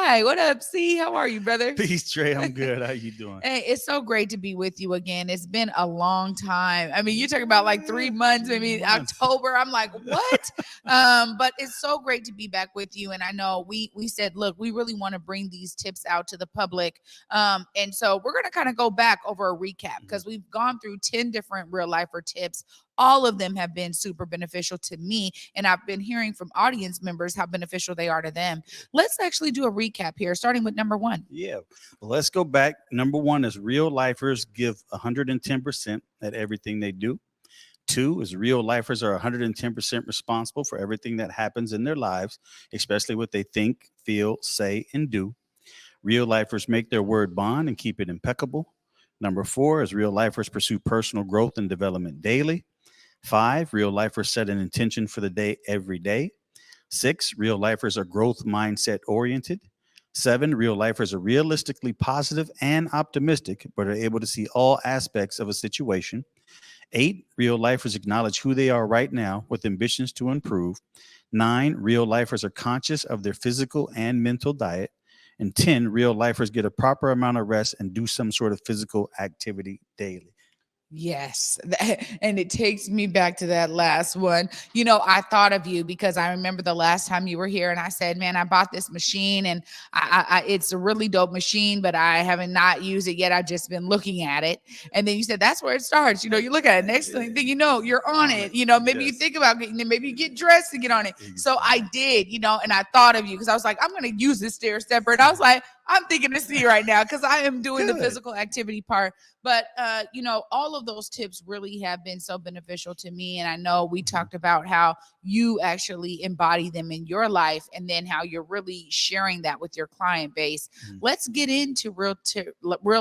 Hi, what up, C? How are you, brother? Peace, Trae. I'm good. How you doing? Hey, it's so great to be with you again. It's been a long time. I mean, you're talking about like 3 months, maybe 3 months. October. I'm like, what? But it's so great to be back with you. And I know we said, look, we really want to bring these tips out to the public. And so we're gonna kind of go back over a recap because we've gone through 10 different real lifer tips. All of them have been super beneficial to me, and I've been hearing from audience members how beneficial they are to them. Let's actually do a recap here, starting with number one. Yeah. Well, let's go back. Number one is real lifers give 110% at everything they do. Two is real lifers are 110% responsible for everything that happens in their lives, especially what they think, feel, say, and do. Real lifers make their word bond and keep it impeccable. Number four is real lifers pursue personal growth and development daily. Five, real lifers set an intention for the day every day. Six, real lifers are growth mindset oriented. Seven, real lifers are realistically positive and optimistic, but are able to see all aspects of a situation. Eight, real lifers acknowledge who they are right now with ambitions to improve. Nine, real lifers are conscious of their physical and mental diet. And 10, real lifers get a proper amount of rest and do some sort of physical activity daily. Yes. And it takes me back to that last one. You know, I thought of you because I remember the last time you were here and I said, man, I bought this machine and it's a really dope machine, but I haven't not used it yet. I've just been looking at it. And then you said, that's where it starts. You know, you look at it, next thing you know, you're on it. You know, maybe you think about getting it, maybe you get dressed to get on it. So I did, you know, and I thought of you because I was like, I'm going to use this stair stepper. And I was like, I'm thinking to see right now because I am doing the physical activity part. But, you know, all of those tips really have been so beneficial to me. And I know we talked about how you actually embody them in your life and then how you're really sharing that with your client base. Let's get into real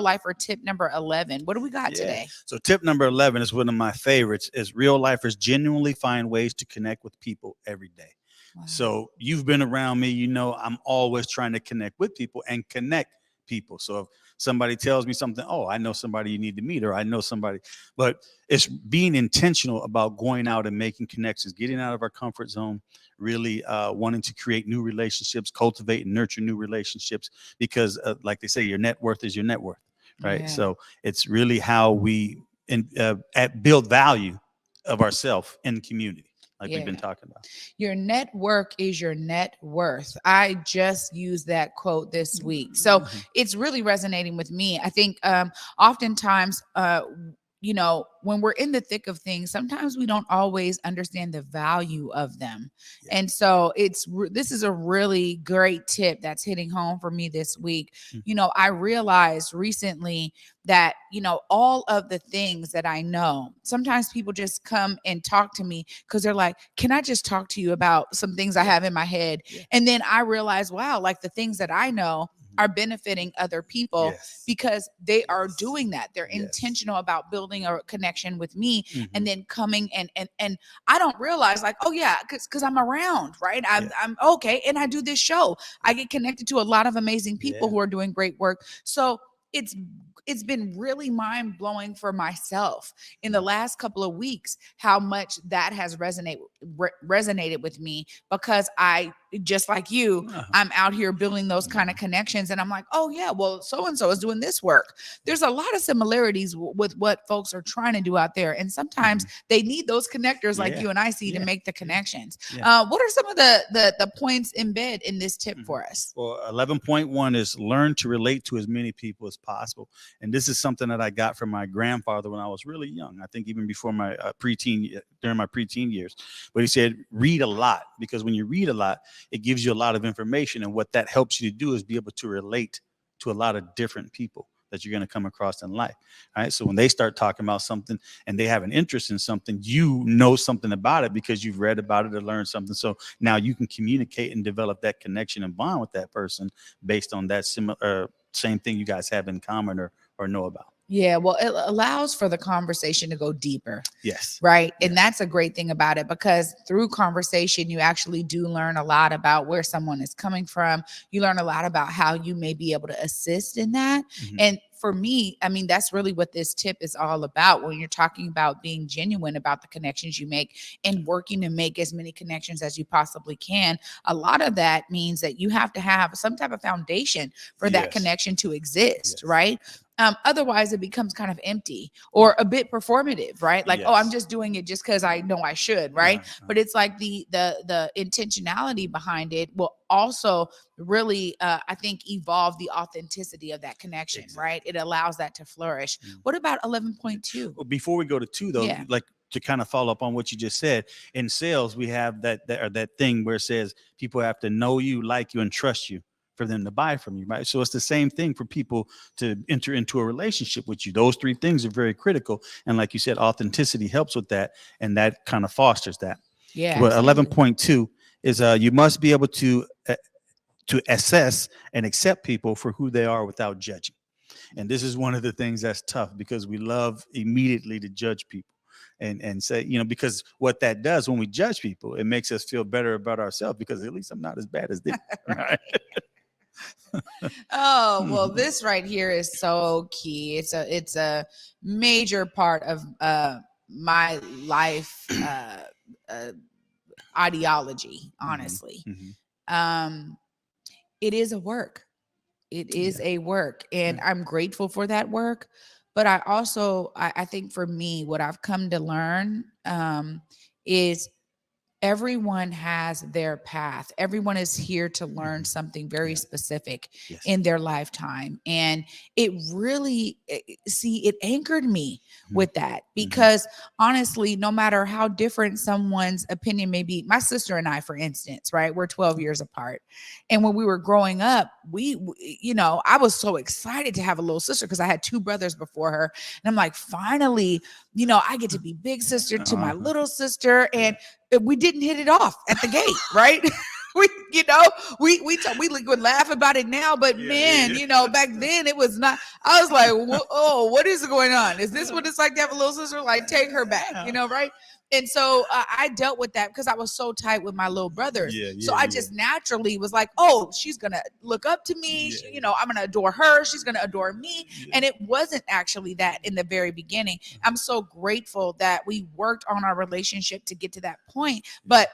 life or tip number 11. What do we got today? So tip number 11 is one of my favorites is real lifers genuinely find ways to connect with people every day. Wow. So you've been around me, you know, I'm always trying to connect with people and connect people. So if somebody tells me something, oh, I know somebody you need to meet, or I know somebody, but it's being intentional about going out and making connections, getting out of our comfort zone, really wanting to create new relationships, cultivate and nurture new relationships, because like they say, your net worth is your net worth, right? Yeah. So it's really how we build value of ourselves in community. Like we've been talking about. Your network is your net worth. I just used that quote this week. So it's really resonating with me. I think oftentimes, you know, when we're in the thick of things, sometimes we don't always understand the value of them. Yeah. And so this is a really great tip that's hitting home for me this week. You know, I realized recently that, you know, all of the things that I know, sometimes people just come and talk to me because they're like, can I just talk to you about some things I have in my head? Yeah. And then I realize, wow, like the things that I know are benefiting other people because they are doing that. They're intentional about building a connection with me and then coming and I don't realize like, oh yeah, because I'm around, right? I'm okay. And I do this show. I get connected to a lot of amazing people who are doing great work. So it's been really mind-blowing for myself in the last couple of weeks how much that has resonated with me because I, just like you, I'm out here building those kind of connections and I'm like, oh yeah, well, so-and-so is doing this work. There's a lot of similarities with what folks are trying to do out there. And sometimes they need those connectors like you and I see to make the connections. What are some of the points embed in this tip for us? Well, 11.1 is learn to relate to as many people as possible. And this is something that I got from my grandfather when I was really young. I think even before my during my preteen years. But he said, read a lot, because when you read a lot, it gives you a lot of information. And what that helps you to do is be able to relate to a lot of different people that you're going to come across in life. All right. So when they start talking about something and they have an interest in something, you know something about it because you've read about it or learned something. So now you can communicate and develop that connection and bond with that person based on that same thing you guys have in common or know about. Yeah, well, it allows for the conversation to go deeper. Yes. Right. And that's a great thing about it, because through conversation, you actually do learn a lot about where someone is coming from. You learn a lot about how you may be able to assist in that. And for me, I mean, that's really what this tip is all about when you're talking about being genuine about the connections you make and working to make as many connections as you possibly can. A lot of that means that you have to have some type of foundation for that Yes. connection to exist, Yes. right? Otherwise, it becomes kind of empty or a bit performative, right? Like, oh, I'm Yes. just doing it just because I know I should, right? But Uh, it's like the intentionality behind it will also really, I think, evolve the authenticity of that connection, right? exactly. It allows that to flourish. Mm. What about 11.2? Well, before we go to two, though, Yeah. like to kind of follow up on what you just said, in sales, we have that thing where it says people have to know you, like you, and trust you for them to buy from you, right? So it's the same thing for people to enter into a relationship with you. Those three things are very critical. And like you said, authenticity helps with that, and that kind of fosters that. Yeah, Well, absolutely. 11.2 is you must be able to assess and accept people for who they are without judging. And this is one of the things that's tough because we love immediately to judge people and say, because what that does when we judge people, it makes us feel better about ourselves because at least I'm not as bad as them. Right. Oh, well, this right here is so key. It's a major part of my life uh ideology, honestly. Mm-hmm. Um it is a work. It is Yeah. a work, and Yeah. I'm grateful for that work. But I also, I think for me, what I've come to learn is everyone has their path. Everyone is here to learn Mm-hmm. something very Yeah. specific Yes. in their lifetime. And it really, see, it anchored me with that Mm-hmm. because honestly, no matter how different someone's opinion may be, my sister and I, for instance, right, we're 12 years apart. And when we were growing up, I was so excited to have a little sister because I had two brothers before her. And I'm like, finally, I get to be big sister to my little sister. And we didn't hit it off at the gate, right? we, you know, we would laugh about it now, but man, back then it was not. I was like, what is going on? Is this what it's like to have a little sister? Like, take her back, right? And so I dealt with that because I was so tight with my little brothers. So I just naturally was like, oh, she's going to look up to me. I'm going to adore her. She's going to adore me. And it wasn't actually that in the very beginning. I'm so grateful that we worked on our relationship to get to that point. But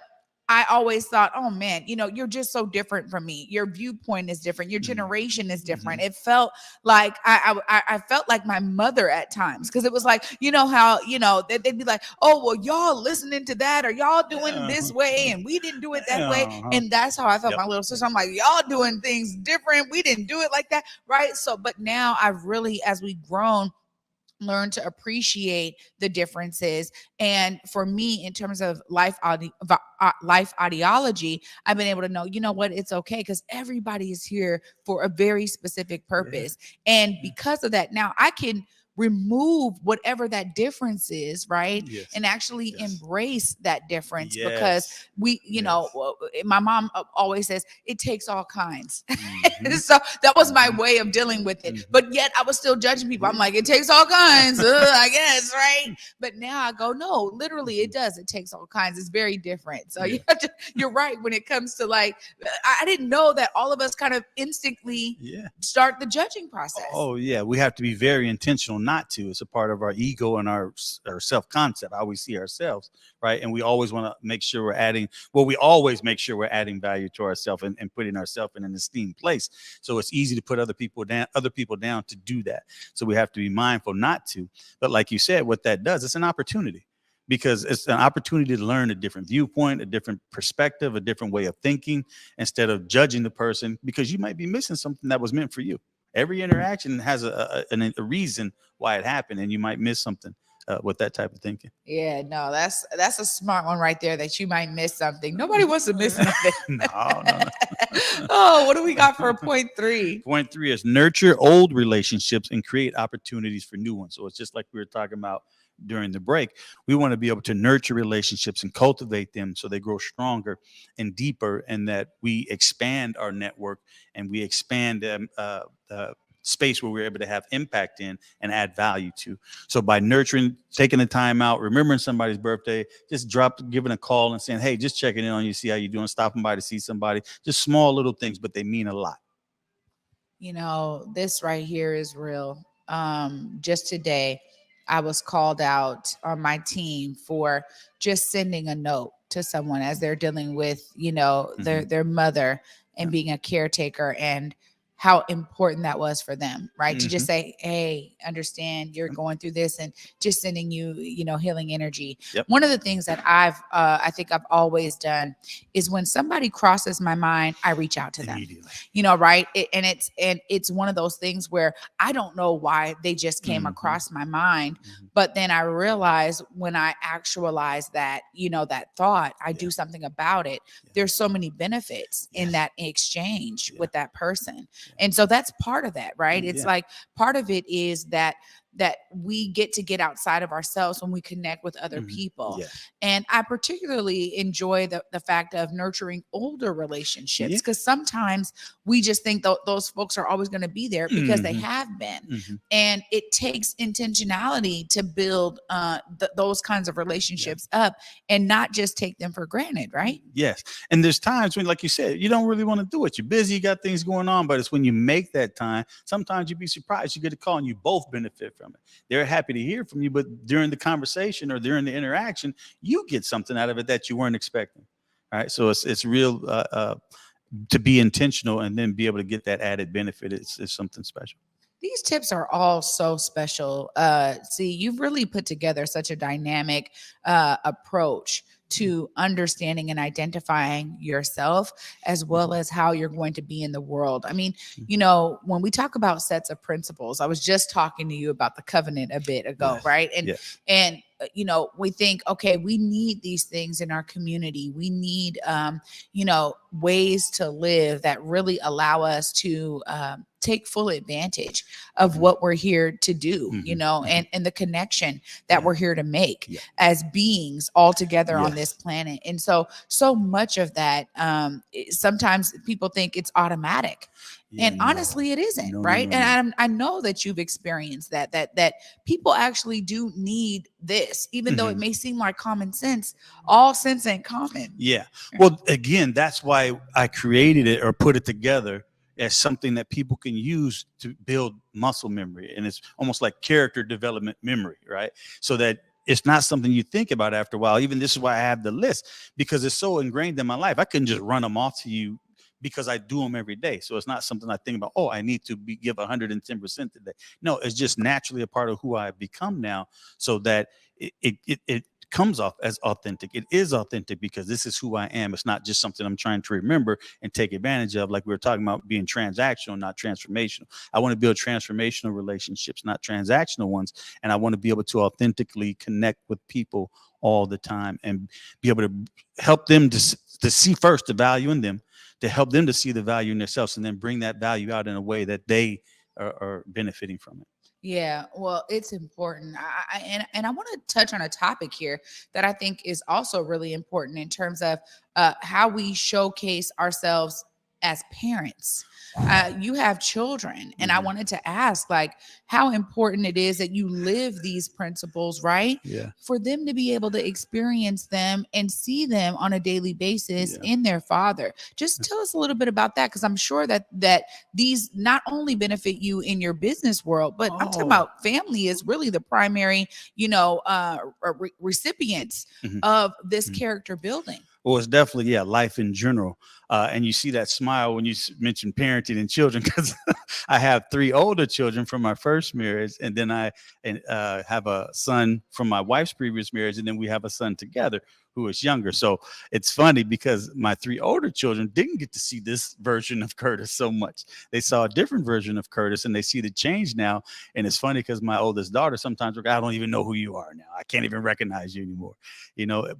I always thought, oh man, you're just so different from me. Your viewpoint is different. Your generation is different. It felt like I felt like my mother at times because it was like, how, they'd be like, oh, well, y'all listening to that or y'all doing this way and we didn't do it that way. And that's how I felt my little sister. I'm like, y'all doing things different. We didn't do it like that. Right. So, but now I've really, as we've grown, learn to appreciate the differences. And for me, in terms of life ideology, I've been able to know, what, it's okay because everybody is here for a very specific purpose. And because of that, now I can remove whatever that difference is, right? And actually embrace that difference because we, my mom always says it takes all kinds. So that was my way of dealing with it. But yet I was still judging people. I'm like, it takes all kinds, I guess, right? But now I go, no, literally it does. It takes all kinds. It's very different. So you're right when it comes to like, I didn't know that all of us kind of instinctively start the judging process. Oh yeah, we have to be very intentional not to. It's a part of our ego and our self-concept, how we see ourselves, right? And we always want to make sure we always make sure we're adding value to ourselves and putting ourselves in an esteemed place. So it's easy to put other people down to do that. So we have to be mindful not to. But like you said, what that does, it's an opportunity. Because it's an opportunity to learn a different viewpoint, a different perspective, a different way of thinking, instead of judging the person, because you might be missing something that was meant for you. Every interaction has a reason why it happened, and you might miss something with that type of thinking. Yeah, no, that's a smart one right there, that you might miss something. Nobody wants to miss nothing. No. Oh, what do we got for point 3? Point 3 is nurture old relationships and create opportunities for new ones. So it's just like we were talking about during the break. We want to be able to nurture relationships and cultivate them so they grow stronger and deeper, and that we expand our network and we expand space where we're able to have impact in and add value to. So by nurturing, taking the time out, remembering somebody's birthday, just giving a call and saying, hey, just checking in on you, see how you're doing, stopping by to see somebody, just small little things, but they mean a lot. This right here is real. just today, I was called out on my team for just sending a note to someone as they're dealing with, Mhm. their mother Yeah. and being a caretaker, and how important that was for them, right? To just Mhm. say, hey, understand you're going through this, and just sending you, healing energy. Yep. One of the things that I think I've always done is when somebody crosses my mind, I reach out to them, Immediately. right? And it's one of those things where I don't know why they just came Mhm. across my mind, Mhm. but then I realize when I actualize that, that thought, I Yeah. do something about it. Yeah. There's so many benefits in Yes. that exchange Yeah. with that person. Yeah. And so that's part of that, right? It's Yeah. like part of it is that we get outside of ourselves when we connect with other Mhm. people. Yes. And I particularly enjoy the fact of nurturing older relationships, Yeah. because sometimes we just think those folks are always going to be there because they Mhm. have been. Mhm. And it takes intentionality to build those kinds of Yeah. relationships up, and not just take them for granted, right? Yes. And there's times when, like you said, you don't really want to do it. You're busy, you got things going on, but it's when you make that time, sometimes you'd be surprised. You get a call and you both benefit from it. They're happy to hear from you, but during the conversation or during the interaction, you get something out of it that you weren't expecting. All right. So it's real to be intentional and then be able to get that added benefit. It's something special. These tips are all so special. See, you've really put together such a dynamic approach to understanding and identifying yourself, as well Mhm. as how you're going to be in the world. I mean, when we talk about sets of principles, I was just talking to you about the covenant a bit ago, Yes. right? And Yes. and we think, okay, we need these things in our community. We need ways to live that really allow us to take full advantage of Mhm. what we're here to do, Mhm. Mhm. and the connection that Yeah. we're here to make Yeah. as beings all together on this Yes. planet. And so much of that, sometimes people think it's automatic. Yeah. And No. honestly, it isn't, No. No. right? No. No. And I know that you've experienced that people actually do need this, even though it Mhm. may seem like common sense. All sense ain't common. Yeah. Well, again, that's why I created it or put it together as something that people can use to build muscle memory. And it's almost like character development memory, right? So that it's not something you think about after a while. Even this is why I have the list, because it's so ingrained in my life. I couldn't just run them off to you because I do them every day. So it's not something I think about, oh, I need to give 110% today. No, it's just naturally a part of who I have become now, so that it comes off as authentic. It is authentic because this is who I am. It's not just something I'm trying to remember and take advantage of, like we were talking about being transactional, not transformational. I want to build transformational relationships, not transactional ones. And I want to be able to authentically connect with people all the time and be able to help them to see first the value in them, to help them to see the value in themselves, and then bring that value out in a way that they are benefiting from it. Yeah, well, it's important. And I want to touch on a topic here that I think is also really important in terms of how we showcase ourselves as parents. You have children, and I Mhm. wanted to ask, like, how important it is that you live these principles, right? Yeah. For them to be able to experience them and see them on a daily basis Yeah. in their father. Just tell us a little bit about that, because I'm sure that these not only benefit you in your business world, but I'm talking Oh. about family is really the primary, recipients Mhm. of this Mhm. character building. Well, it's definitely, yeah, life in general. And you see that smile when you mention parenting and children, because I have three older children from my first marriage, and then I have a son from my wife's previous marriage, and then we have a son together who is younger. So it's funny because my three older children didn't get to see this version of Curtis so much. They saw a different version of Curtis, and they see the change now. And it's funny because my oldest daughter sometimes, I don't even know who you are now. I can't even recognize you anymore.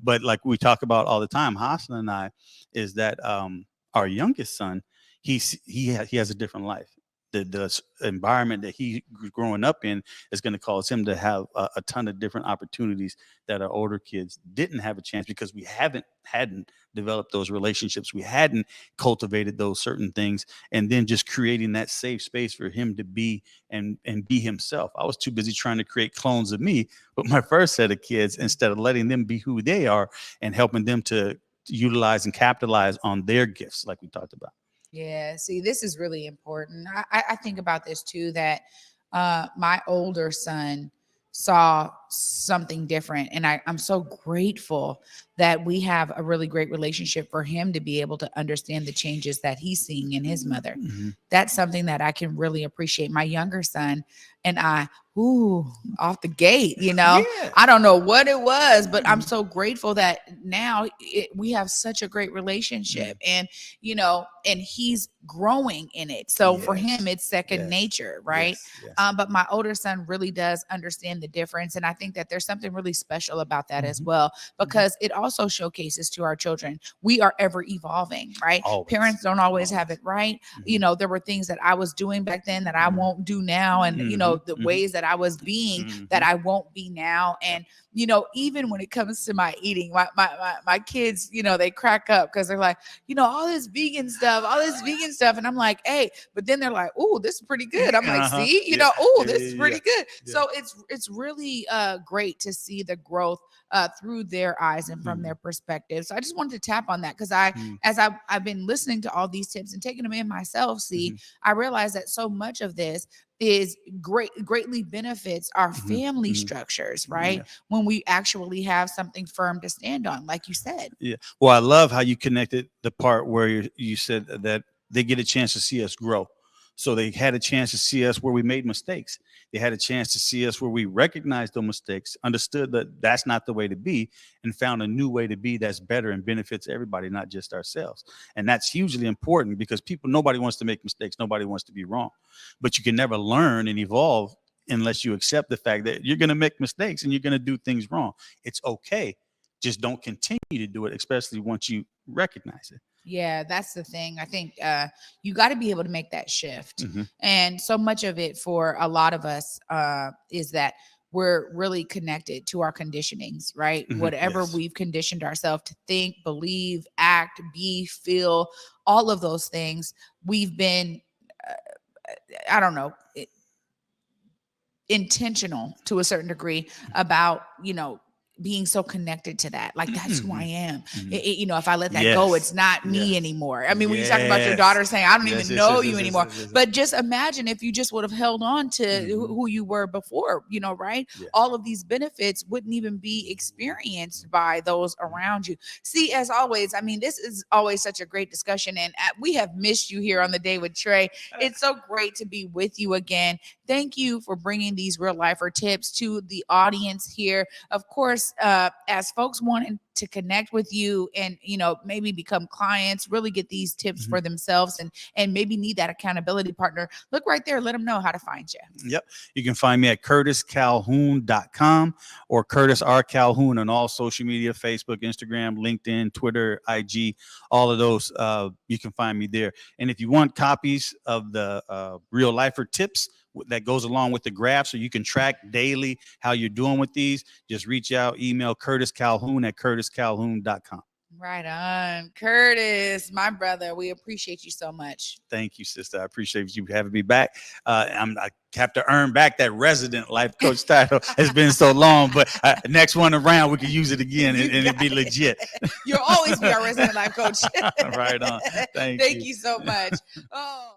But like we talk about all the time, Hassan and I, is that our youngest son, he has a different life. The environment that he grew growing up in is going to cause him to have a ton of different opportunities that our older kids didn't have a chance, because we hadn't developed those relationships, we hadn't cultivated those certain things, and then just creating that safe space for him to be and be himself. I was too busy trying to create clones of me with my first set of kids, instead of letting them be who they are and helping them to utilize and capitalize on their gifts, like we talked about. Yeah, see, this is really important. I think about this too, that my older son saw something different. And I'm so grateful that we have a really great relationship for him to be able to understand the changes that he's seeing in his mother. Mm-hmm. That's something that I can really appreciate. My younger son and I, ooh, off the gate, Yeah. I don't know what it was, but I'm Mhm. so grateful that now we have such a great relationship, and and he's growing in it. So for him, it's second nature, right? Yes. But my older son really does understand the difference, and I think that there's something really special about that as Mhm. well, because it also showcases to our children we are ever evolving, right? Always. Parents don't always have it right. Mhm. There were things that I was doing back then that I Mhm. won't do now, and Mhm. the Mhm. ways that I was being that Mhm. I won't be now. And even when it comes to my eating, my kids, they crack up because they're like, all this vegan stuff, and I'm like, hey, but then they're like, oh, this is pretty good. I'm like, Uh-huh. see, Yeah. oh, Yeah. this is pretty good. Yeah. So it's really great to see the growth through their eyes and from their perspective. So I just wanted to tap on that because as I've been listening to all these tips and taking them in myself, I realized that so much of this is greatly benefits our family structures, right? Yeah. When we actually have something firm to stand on, like you said. Yeah. Well, I love how you connected the part where you said that they get a chance to see us grow. So they had a chance to see us where we made mistakes. They had a chance to see us where we recognized those mistakes, understood that that's not the way to be, and found a new way to be that's better and benefits everybody, not just ourselves. And that's hugely important because nobody wants to make mistakes. Nobody wants to be wrong. But you can never learn and evolve unless you accept the fact that you're going to make mistakes and you're going to do things wrong. It's okay. Just don't continue to do it, especially once you recognize it. Yeah, that's the thing. I think you got to be able to make that shift. And so much of it for a lot of us is that we're really connected to our conditionings, right? Whatever we've conditioned ourselves to think, believe, act, be, feel, all of those things, we've been, I don't know, intentional to a certain degree about, being so connected to that. Like, that's who I am. If I let that go, it's not me anymore. I mean, when you talk about your daughter saying, I don't even know you anymore, but just imagine if you just would have held on to who you were before, right? Yeah. All of these benefits wouldn't even be experienced by those around you. See, as always, I mean, this is always such a great discussion, and we have missed you here on the Day with Trae. It's so great to be with you again. Thank you for bringing these real lifer tips to the audience here. Of course, as folks wanting to connect with you and, maybe become clients, really get these tips for themselves and maybe need that accountability partner, look right there. Let them know how to find you. Yep. You can find me at curtiscalhoun.com or Curtis R. Calhoun on all social media, Facebook, Instagram, LinkedIn, Twitter, IG, all of those. You can find me there. And if you want copies of the real lifer tips that goes along with the graph so you can track daily how you're doing with these, just reach out, email Curtis Calhoun at curtiscalhoun.com. Right on. Curtis, my brother, we appreciate you so much. Thank you, sister. I appreciate you having me back. I have to earn back that resident life coach title. It's been so long, but next one around, we can use it again and it'd be legit. You'll always be our resident life coach. Right on. Thank you. Thank you so much. Oh.